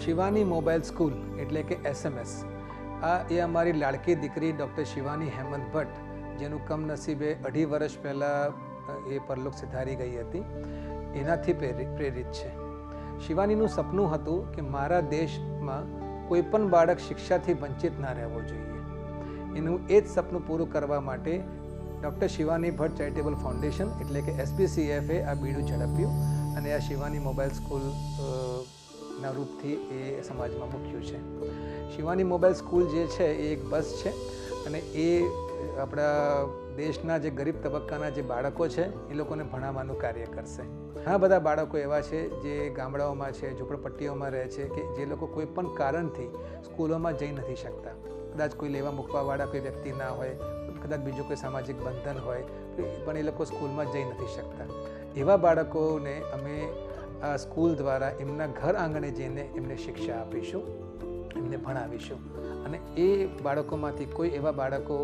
Shivani mobile school એટલે કે SMS એ અમારી લાડકી દીકરી ડૉક્ટર શિવાની હેમંત ભટ્ટ જેનું કમનસીબે 2.5 વર્ષ પહેલાં એ પરલોક સિધારી ગઈ હતી એનાથી પ્રેરિત છે. શિવાનીનું સપનું હતું કે મારા દેશમાં કોઈ પણ બાળક શિક્ષાથી વંચિત ના રહેવો જોઈએ. એનું એ જ સપનું પૂરું કરવા માટે doctor Shivani Bhatt charitable foundation એટલે કે SBCF આ બીડું ઝડપ્યું અને આ શિવાની મોબાઈલ સ્કૂલ ના રૂપથી એ સમાજમાં મૂક્યું છે. શિવાની મોબાઈલ સ્કૂલ જે છે એ એક બસ છે અને એ આપણા દેશના જે ગરીબ તબક્કાના જે બાળકો છે એ લોકોને ભણાવવાનું કાર્ય કરશે. ઘણા બધા બાળકો એવા છે જે ગામડાઓમાં છે, ઝૂંપડપટ્ટીઓમાં રહે છે કે જે લોકો કોઈ પણ કારણથી સ્કૂલોમાં જઈ નથી શકતા. કદાચ કોઈ લેવા મૂકવાવાળા કોઈ વ્યક્તિ ના હોય, કદાચ બીજું કોઈ સામાજિક બંધન હોય પણ એ લોકો સ્કૂલમાં જઈ નથી શકતા. એવા બાળકોને અમે આ સ્કૂલ દ્વારા એમના ઘર આંગણે જઈને એમને શિક્ષા આપીશું, એમને ભણાવીશું અને એ બાળકોમાંથી કોઈ એવા બાળકો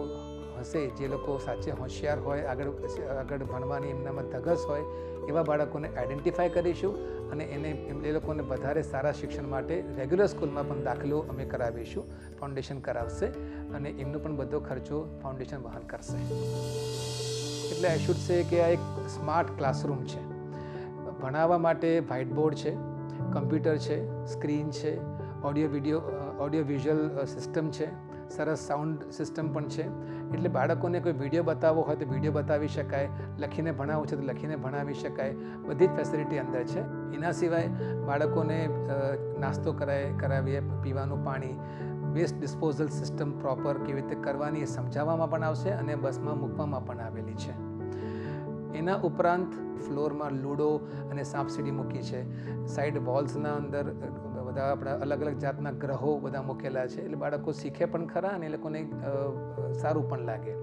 હશે જે લોકો સાચે હોશિયાર હોય, આગળ ભણવાની એમનામાં ધગસ હોય એવા બાળકોને આઈડેન્ટિફાય કરીશું અને એ લોકોને વધારે સારા શિક્ષણ માટે રેગ્યુલર સ્કૂલમાં પણ દાખલો અમે કરાવીશું. ફાઉન્ડેશન કરાવશે અને એમનો પણ બધો ખર્ચો ફાઉન્ડેશન વહન કરશે. એટલે આઈ શુડ સે કે આ એક સ્માર્ટ ક્લાસરૂમ છે. ભણાવવા માટે વ્હાઇટ બોર્ડ છે, કમ્પ્યુટર છે, સ્ક્રીન છે, ઓડિયો વિઝ્યુઅલ સિસ્ટમ છે, સરસ સાઉન્ડ સિસ્ટમ પણ છે. એટલે બાળકોને કોઈ વિડીયો બતાવવો હોય તો વિડીયો બતાવી શકાય, લખીને ભણાવવું છે તો લખીને ભણાવી શકાય, બધી જ ફેસિલિટી અંદર છે. એના સિવાય બાળકોને નાસ્તો કરાવીએ, પીવાનું પાણી, વેસ્ટ ડિસ્પોઝલ સિસ્ટમ પ્રોપર કેવી રીતે કરવાની એ સમજાવવામાં પણ આવશે અને બસમાં મૂકવામાં પણ આવેલી છે. એના ઉપરાંત ફ્લોરમાં લૂડો અને સાપસીડી મૂકી છે. સાઈડ વોલ્સના અંદર બધા આપણા અલગ અલગ જાતના ગ્રહો બધા મૂકેલા છે. એટલે બાળકો શીખે પણ ખરા અને એ લોકોને સારું પણ લાગે.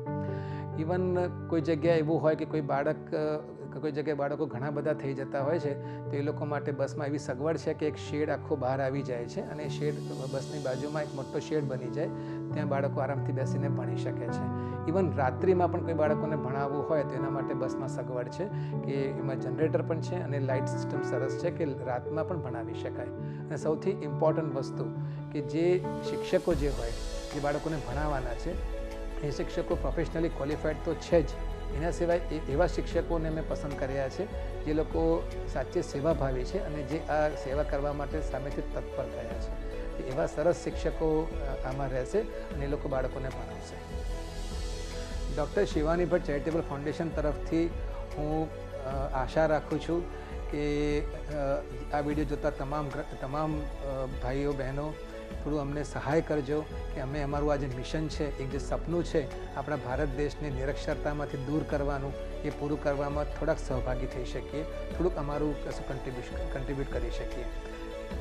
ઇવન કોઈ જગ્યાએ એવું હોય કે કોઈ જગ્યાએ બાળકો ઘણા બધા થઈ જતા હોય છે તો એ લોકો માટે બસમાં એવી સગવડ છે કે એક શેડ આખો બહાર આવી જાય છે અને એ શેડ બસની બાજુમાં એક મોટો શેડ બની જાય, ત્યાં બાળકો આરામથી બેસીને ભણી શકે છે. ઇવન રાત્રિમાં પણ કોઈ બાળકોને ભણાવવું હોય તો એના માટે બસમાં સગવડ છે કે એમાં જનરેટર પણ છે અને લાઇટ સિસ્ટમ સરસ છે કે રાતમાં પણ ભણાવી શકાય. અને સૌથી ઇમ્પોર્ટન્ટ વસ્તુ કે જે શિક્ષકો જે હોય જે બાળકોને ભણાવવાના છે એ શિક્ષકો પ્રોફેશનલી ક્વોલિફાઈડ તો છે જ, એના સિવાય એવા શિક્ષકોને મેં પસંદ કર્યા છે જે લોકો સાચે સેવાભાવી છે અને જે આ સેવા કરવા માટે સામેથી તત્પર થયા છે. એવા સરસ શિક્ષકો આમાં રહેશે અને એ લોકો બાળકોને ભણાવશે. Doctor Shivani Bhatt charitable foundation તરફથી હું આશા રાખું છું કે આ વિડીયો જોતા તમામ ભાઈઓ બહેનો થોડું અમને સહાય કરજો કે અમે અમારું આ જે મિશન છે, એક જે સપનું છે આપણા ભારત દેશને નિરક્ષરતામાંથી દૂર કરવાનું, એ પૂરું કરવામાં થોડાક સહભાગી થઈ શકીએ, થોડુંક અમારું કશું કન્ટ્રીબ્યુટ કરી શકીએ.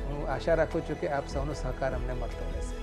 હું આશા રાખું છું કે આપ સૌનો સહકાર અમને મળતો રહેશે.